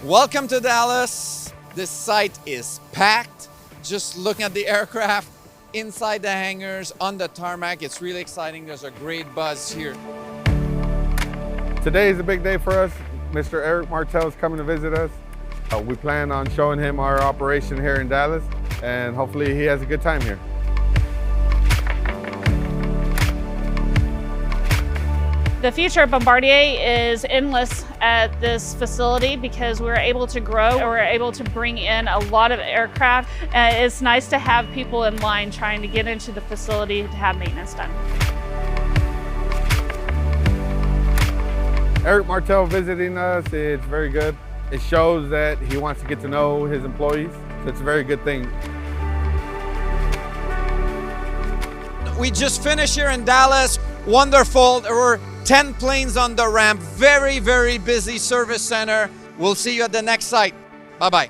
Welcome to Dallas. This site is packed. Just looking at the aircraft, inside the hangars, on the tarmac. It's really exciting. There's a great buzz here. Today is a big day for us. Mr. Éric Martel is coming to visit us. We plan on showing him our operation here in Dallas, and hopefully he has a good time here. The future of Bombardier is endless at this facility because we're able to grow. We're able to bring in a lot of aircraft. It's nice to have people in line trying to get into the facility to have maintenance done. Éric Martel visiting us, it's very good. It shows that he wants to get to know his employees. So it's a very good thing. We just finished here in Dallas. Wonderful. There were 10 planes on the ramp. Very, very busy service center. We'll see you at the next site. Bye-bye.